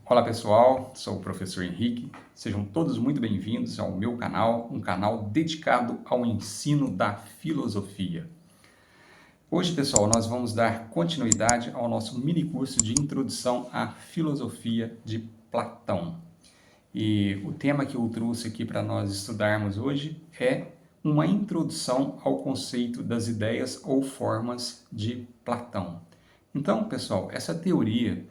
Olá pessoal, sou o professor Henrique, sejam todos muito bem-vindos ao meu canal, um canal dedicado ao ensino da filosofia. Hoje, pessoal, nós vamos dar continuidade ao nosso mini curso de Introdução à Filosofia de Platão. E o tema que eu trouxe aqui para nós estudarmos hoje é uma introdução ao conceito das ideias ou formas de Platão. Então, pessoal, essa teoria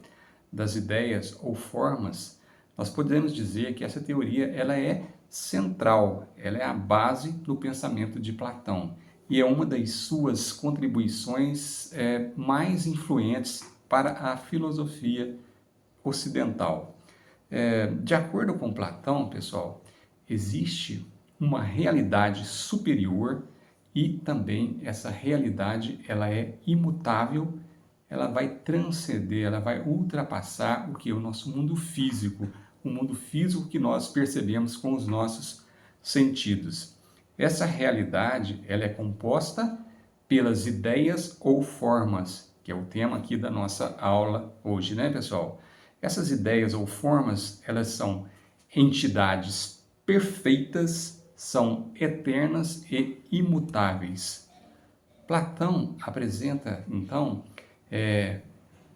das ideias ou formas, nós podemos dizer que essa teoria ela é central, ela é a base do pensamento de Platão e é uma das suas contribuições mais influentes para a filosofia ocidental. De acordo com Platão, pessoal, existe uma realidade superior e também essa realidade ela é imutável, ela vai transcender, ela vai ultrapassar o que é o nosso mundo físico, o mundo físico que nós percebemos com os nossos sentidos. Essa realidade ela é composta pelas ideias ou formas, que é o tema aqui da nossa aula hoje, né, pessoal? Essas ideias ou formas, elas são entidades perfeitas, são eternas e imutáveis. Platão apresenta, então,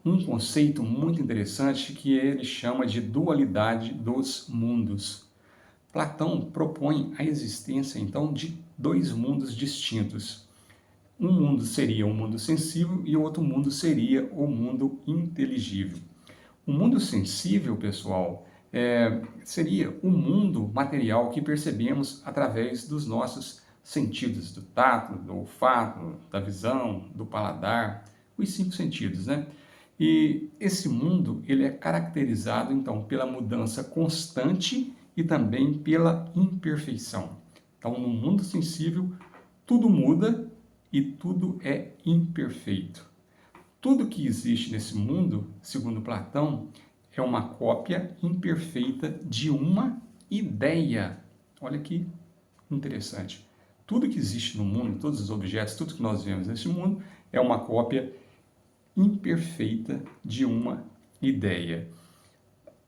um conceito muito interessante que ele chama de dualidade dos mundos. Platão propõe a existência, então, de dois mundos distintos. Um mundo seria o mundo sensível e o outro mundo seria o mundo inteligível. O mundo sensível, pessoal, seria o mundo material que percebemos através dos nossos sentidos, do tato, do olfato, da visão, do paladar, os 5 sentidos, né? E esse mundo, ele é caracterizado, então, pela mudança constante e também pela imperfeição. Então, no mundo sensível, tudo muda e tudo é imperfeito. Tudo que existe nesse mundo, segundo Platão, é uma cópia imperfeita de uma ideia. Olha que interessante. Tudo que existe no mundo, todos os objetos, tudo que nós vemos nesse mundo, é uma cópia imperfeita de uma ideia.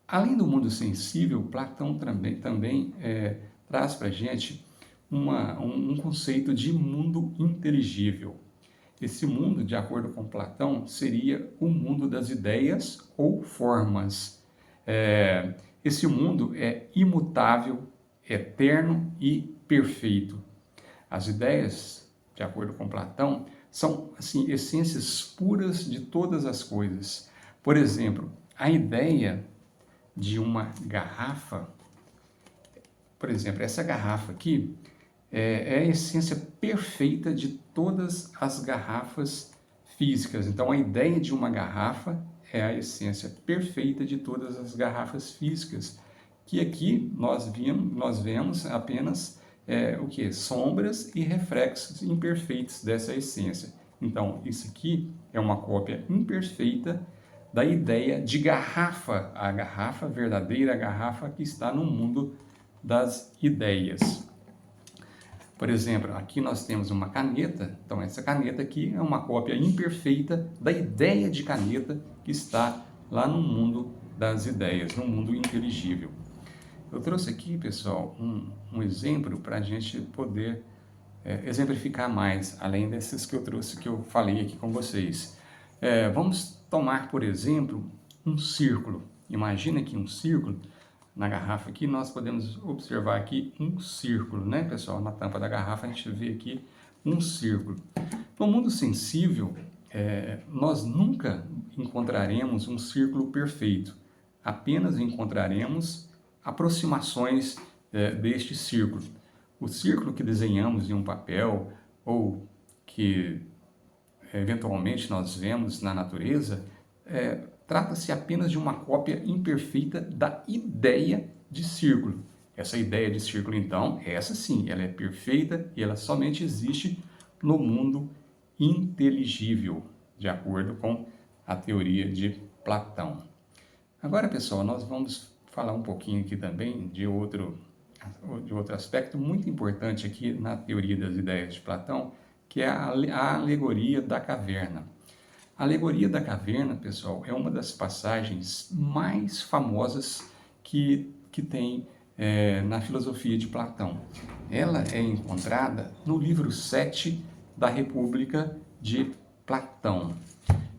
Além do mundo sensível, Platão também traz para a gente um conceito de mundo inteligível. Esse mundo, de acordo com Platão, seria o mundo das ideias ou formas. Esse mundo é imutável, eterno e perfeito. As ideias, de acordo com Platão, são assim, essências puras de todas as coisas. Por exemplo, a ideia de uma garrafa, por exemplo, essa garrafa aqui é a essência perfeita de todas as garrafas físicas. Então, a ideia de uma garrafa é a essência perfeita de todas as garrafas físicas, que aqui nós vemos apenas o que? Sombras e reflexos imperfeitos dessa essência. Então, isso aqui é uma cópia imperfeita da ideia de garrafa, a garrafa verdadeira, a garrafa que está no mundo das ideias. Por exemplo, aqui nós temos uma caneta, então essa caneta aqui é uma cópia imperfeita da ideia de caneta que está lá no mundo das ideias, no mundo inteligível. Eu trouxe aqui, pessoal, um exemplo para a gente poder exemplificar mais, além desses que eu trouxe, que eu falei aqui com vocês. Vamos tomar, por exemplo, um círculo. Imagina aqui um círculo. Na garrafa aqui, nós podemos observar aqui um círculo, né, pessoal? Na tampa da garrafa a gente vê aqui um círculo. No mundo sensível, nós nunca encontraremos um círculo perfeito. Apenas encontraremos aproximações deste círculo. O círculo que desenhamos em um papel ou que eventualmente nós vemos na natureza, trata-se apenas de uma cópia imperfeita da ideia de círculo. Essa ideia de círculo, então, essa sim, ela é perfeita e ela somente existe no mundo inteligível, de acordo com a teoria de Platão. Agora, pessoal, nós vamos falar um pouquinho aqui também de outro aspecto muito importante aqui na teoria das ideias de Platão, que é a alegoria da caverna. A alegoria da caverna, pessoal, é uma das passagens mais famosas que tem na filosofia de Platão. Ela é encontrada no livro 7 da República de Platão.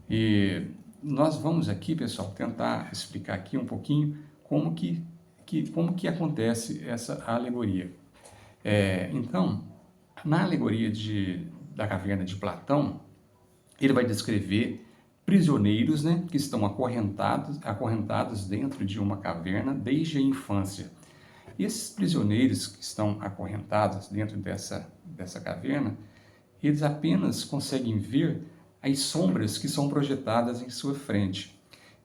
E nós vamos aqui, pessoal, tentar explicar aqui um pouquinho como que acontece essa alegoria. Então, na alegoria da caverna de Platão, ele vai descrever prisioneiros, né, que estão acorrentados dentro de uma caverna desde a infância. E esses prisioneiros que estão acorrentados dentro dessa caverna, eles apenas conseguem ver as sombras que são projetadas em sua frente.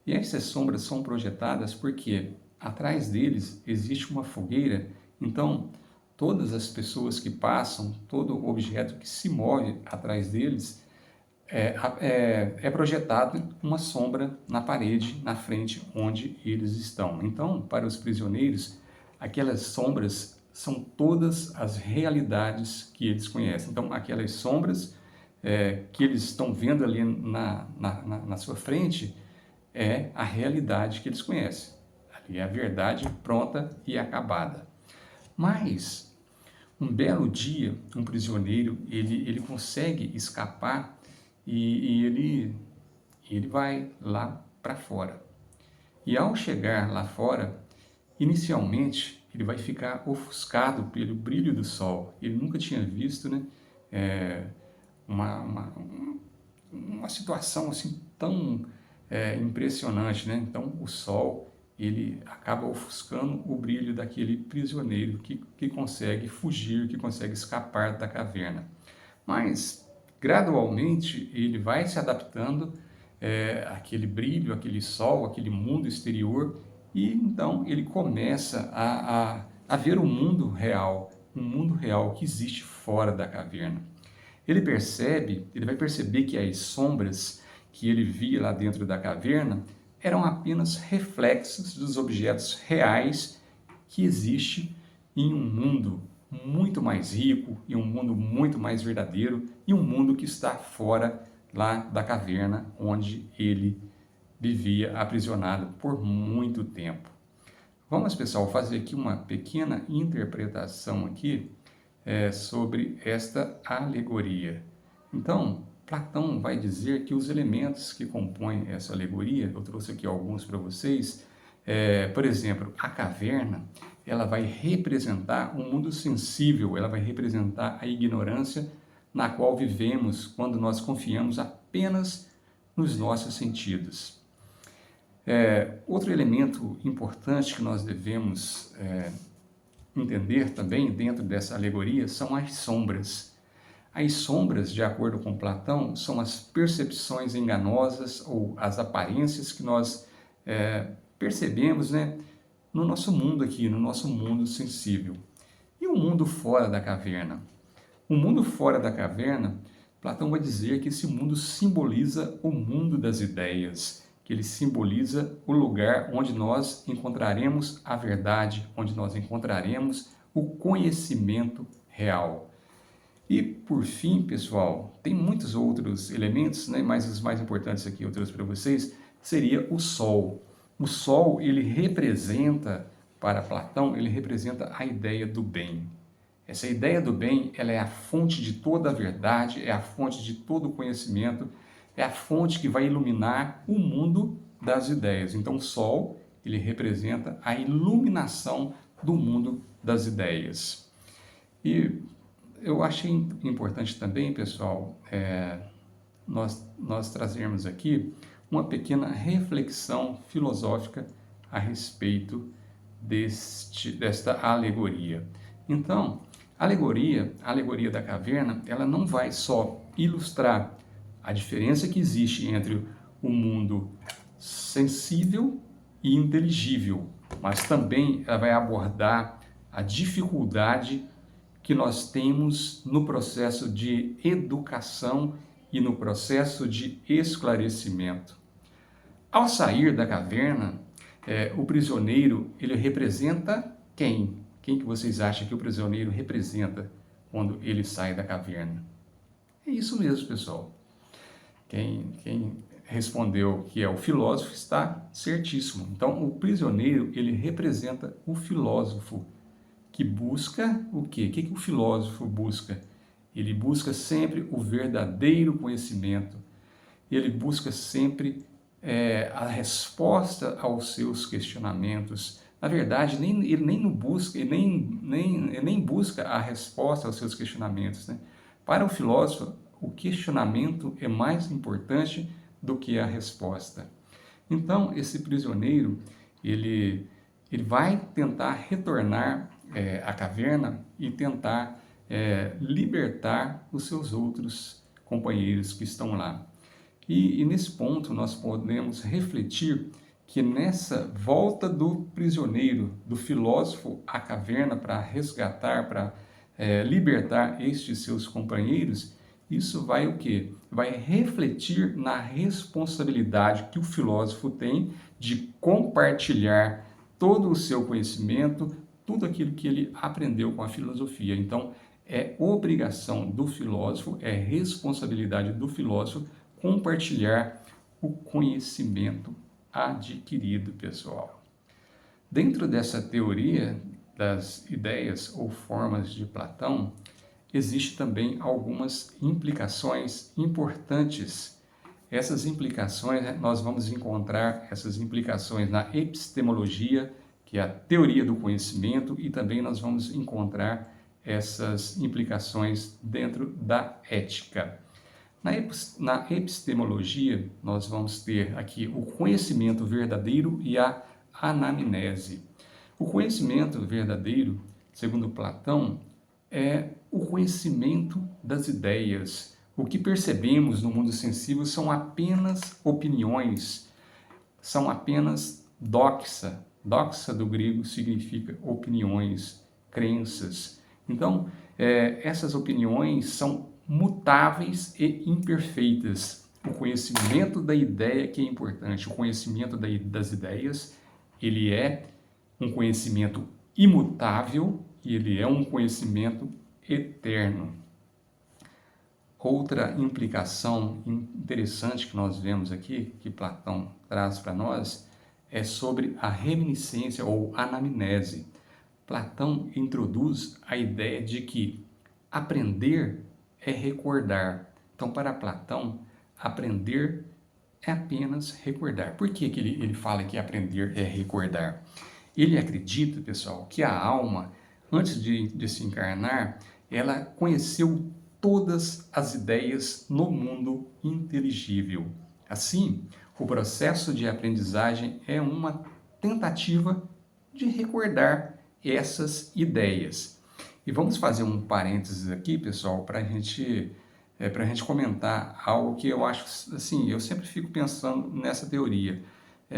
E essas sombras são projetadas porque atrás deles existe uma fogueira, então todas as pessoas que passam, todo objeto que se move atrás deles, é projetado uma sombra na parede, na frente onde eles estão. Então, para os prisioneiros, aquelas sombras são todas as realidades que eles conhecem. Então, aquelas sombras que eles estão vendo ali na sua frente é a realidade que eles conhecem. Ali é a verdade pronta e acabada. Mas, um belo dia, um prisioneiro, ele consegue escapar e ele vai lá para fora. E ao chegar lá fora, inicialmente, ele vai ficar ofuscado pelo brilho do sol. Ele nunca tinha visto, né, uma situação assim tão impressionante, né? Então, o sol, ele acaba ofuscando o brilho daquele prisioneiro que consegue fugir, que consegue escapar da caverna. Mas, gradualmente, ele vai se adaptando àquele brilho, aquele sol, aquele mundo exterior, e então ele começa a ver o mundo real, um mundo real que existe fora da caverna. Ele vai perceber que as sombras que ele via lá dentro da caverna eram apenas reflexos dos objetos reais que existem em um mundo muito mais rico, em um mundo muito mais verdadeiro, e um mundo que está fora lá da caverna onde ele vivia aprisionado por muito tempo. Vamos, pessoal, fazer aqui uma pequena interpretação aqui sobre esta alegoria. Então, Platão vai dizer que os elementos que compõem essa alegoria, eu trouxe aqui alguns para vocês, por exemplo, a caverna, ela vai representar um mundo sensível, ela vai representar a ignorância na qual vivemos quando nós confiamos apenas nos nossos sentidos. Outro elemento importante que nós devemos entender também dentro dessa alegoria são as sombras. As sombras, de acordo com Platão, são as percepções enganosas ou as aparências que nós percebemos, né, no nosso mundo aqui, no nosso mundo sensível. E o mundo fora da caverna? O mundo fora da caverna, Platão vai dizer que esse mundo simboliza o mundo das ideias, que ele simboliza o lugar onde nós encontraremos a verdade, onde nós encontraremos o conhecimento real. E, por fim, pessoal, tem muitos outros elementos, né? Mas os mais importantes aqui eu trouxe para vocês, seria o Sol. O Sol, ele representa, para Platão, ele representa a ideia do bem. Essa ideia do bem, ela é a fonte de toda a verdade, é a fonte de todo o conhecimento, é a fonte que vai iluminar o mundo das ideias. Então, o Sol, ele representa a iluminação do mundo das ideias. E eu achei importante também, pessoal, nós trazermos aqui uma pequena reflexão filosófica a respeito desta alegoria. Então, a alegoria da caverna, ela não vai só ilustrar a diferença que existe entre o mundo sensível e inteligível, mas também ela vai abordar a dificuldade que nós temos no processo de educação e no processo de esclarecimento. Ao sair da caverna, o prisioneiro, ele representa quem? Quem que vocês acham que o prisioneiro representa quando ele sai da caverna? É isso mesmo, pessoal. Quem respondeu que é o filósofo, está certíssimo. Então, o prisioneiro, ele representa o filósofo, que busca o quê? O que que o filósofo busca? Ele busca sempre o verdadeiro conhecimento. Ele busca sempre a resposta aos seus questionamentos. Na verdade, ele nem não busca, ele nem busca a resposta aos seus questionamentos, né? Para o filósofo, o questionamento é mais importante do que a resposta. Então, esse prisioneiro, ele vai tentar retornar à caverna e tentar libertar os seus outros companheiros que estão lá. E nesse ponto nós podemos refletir que nessa volta do prisioneiro, do filósofo à caverna para resgatar, para libertar estes seus companheiros, isso vai o quê? Vai refletir na responsabilidade que o filósofo tem de compartilhar todo o seu conhecimento, tudo aquilo que ele aprendeu com a filosofia. Então, é obrigação do filósofo, é responsabilidade do filósofo compartilhar o conhecimento adquirido, pessoal. Dentro dessa teoria das ideias ou formas de Platão, existe também algumas implicações importantes. Essas implicações, nós vamos encontrar essas implicações na epistemologia, que é a teoria do conhecimento, e também nós vamos encontrar essas implicações dentro da ética. Na epistemologia, nós vamos ter aqui o conhecimento verdadeiro e a anamnese. O conhecimento verdadeiro, segundo Platão, é o conhecimento das ideias. O que percebemos no mundo sensível são apenas opiniões, são apenas doxa. Doxa do grego significa opiniões, crenças. Então, essas opiniões são mutáveis e imperfeitas. O conhecimento da ideia que é importante, o conhecimento das ideias, ele é um conhecimento imutável e ele é um conhecimento eterno. Outra implicação interessante que nós vemos aqui, que Platão traz para nós, é sobre a reminiscência ou anamnese. Platão introduz a ideia de que aprender é recordar. Então, para Platão, aprender é apenas recordar. Por que ele fala que aprender é recordar? Ele acredita, pessoal, que a alma, antes de se encarnar, ela conheceu todas as ideias no mundo inteligível. Assim, o processo de aprendizagem é uma tentativa de recordar essas ideias. E vamos fazer um parênteses aqui, pessoal, para a gente comentar algo que eu acho, assim, eu sempre fico pensando nessa teoria.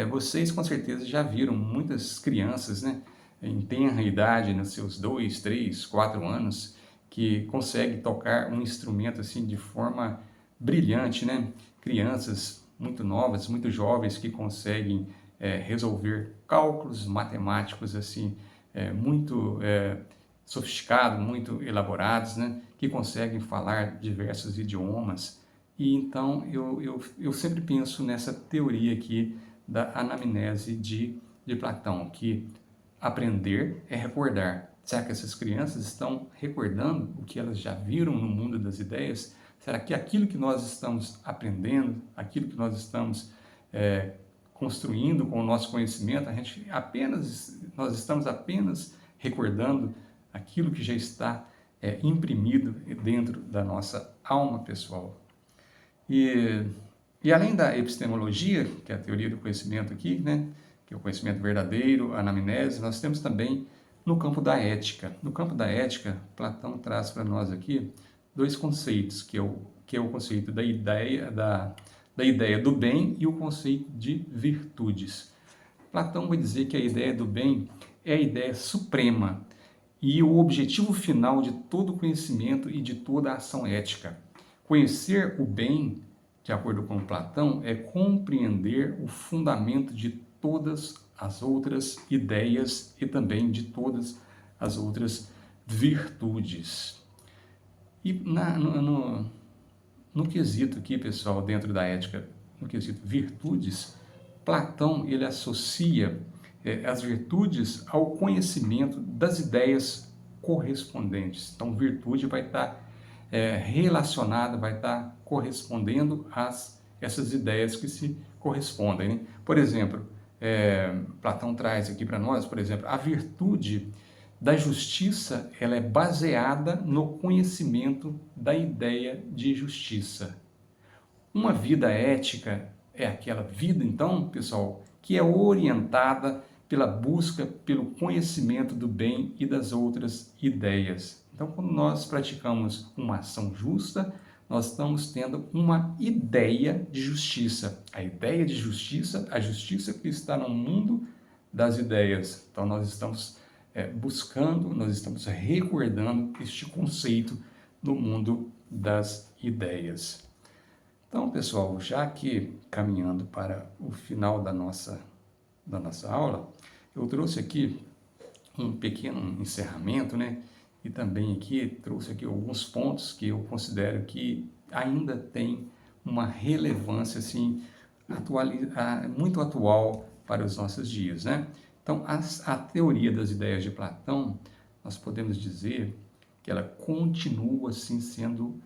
Vocês com certeza já viram muitas crianças, né, em tenra idade, nos seus 2, 3, 4 anos, que conseguem tocar um instrumento assim de forma brilhante, né? Crianças muito novas, muito jovens que conseguem resolver cálculos matemáticos assim muito sofisticados, muito elaborados, né? Que conseguem falar diversos idiomas. E então eu sempre penso nessa teoria aqui da anamnese de Platão, que aprender é recordar. Será que essas crianças estão recordando o que elas já viram no mundo das ideias? Será que aquilo que nós estamos aprendendo, aquilo que nós estamos construindo com o nosso conhecimento, nós estamos apenas recordando aquilo que já está imprimido dentro da nossa alma, pessoal? E além da epistemologia, que é a teoria do conhecimento aqui, né, que é o conhecimento verdadeiro, a anamnese, nós temos também no campo da ética. No campo da ética, Platão traz para nós aqui dois conceitos, que é o conceito da ideia do bem e o conceito de virtudes. Platão vai dizer que a ideia do bem é a ideia suprema e o objetivo final de todo conhecimento e de toda ação ética. Conhecer o bem, de acordo com Platão, é compreender o fundamento de todas as outras ideias e também de todas as outras virtudes. E no quesito aqui, pessoal, dentro da ética no quesito virtudes, Platão ele associa as virtudes ao conhecimento das ideias correspondentes. Então, virtude vai estar relacionada, vai estar correspondendo a essas ideias que se correspondem, né? Por exemplo, Platão traz aqui para nós, por exemplo, a virtude da justiça, ela é baseada no conhecimento da ideia de justiça. Uma vida ética é aquela vida, então, pessoal, que é orientada pela busca, pelo conhecimento do bem e das outras ideias. Então, quando nós praticamos uma ação justa, nós estamos tendo uma ideia de justiça. A ideia de justiça, a justiça que está no mundo das ideias. Então, nós estamos buscando, nós estamos recordando este conceito no mundo das ideias. Então, pessoal, já que caminhando para o final da nossa aula, eu trouxe aqui um pequeno encerramento, né? E também aqui trouxe aqui alguns pontos que eu considero que ainda tem uma relevância assim, muito atual para os nossos dias, né? Então, a teoria das ideias de Platão, nós podemos dizer que ela continua assim sendo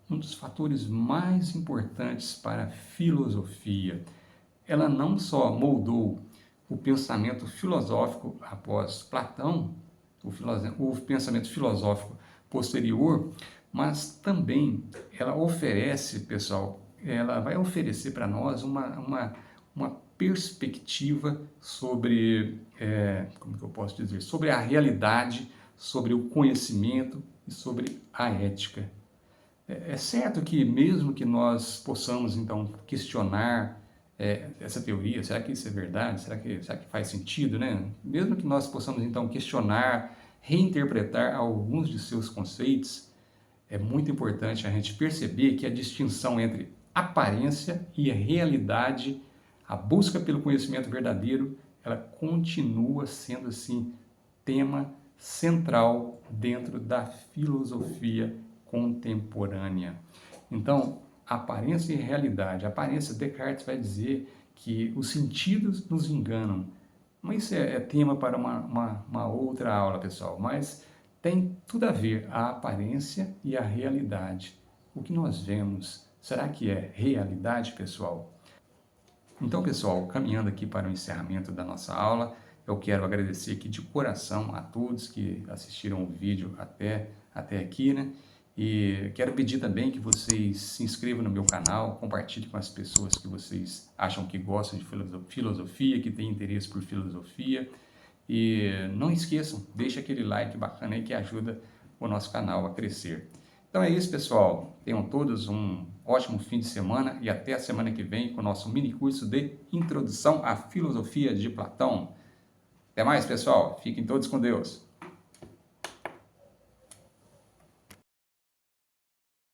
um dos fatores mais importantes para a filosofia. Ela não só moldou o pensamento filosófico após Platão, o pensamento filosófico posterior, mas também ela oferece, pessoal, ela vai oferecer para nós uma perspectiva sobre, como que eu posso dizer, sobre a realidade, sobre o conhecimento e sobre a ética. É certo que mesmo que nós possamos, então, questionar essa teoria, será que isso é verdade? Será que faz sentido, né? Mesmo que nós possamos, então, questionar, reinterpretar alguns de seus conceitos, é muito importante a gente perceber que a distinção entre aparência e realidade, a busca pelo conhecimento verdadeiro, ela continua sendo, assim, tema central dentro da filosofia contemporânea. Então, aparência e realidade. Aparência, Descartes vai dizer que os sentidos nos enganam. Mas isso é tema para uma outra aula, pessoal. Mas tem tudo a ver a aparência e a realidade. O que nós vemos, será que é realidade, pessoal? Então, pessoal, caminhando aqui para o encerramento da nossa aula, eu quero agradecer aqui de coração a todos que assistiram o vídeo até aqui, né? E quero pedir também que vocês se inscrevam no meu canal, compartilhem com as pessoas que vocês acham que gostam de filosofia, que têm interesse por filosofia. E não esqueçam, deixe aquele like bacana aí que ajuda o nosso canal a crescer. Então é isso, pessoal. Tenham todos um ótimo fim de semana e até a semana que vem com o nosso mini curso de Introdução à Filosofia de Platão. Até mais, pessoal. Fiquem todos com Deus.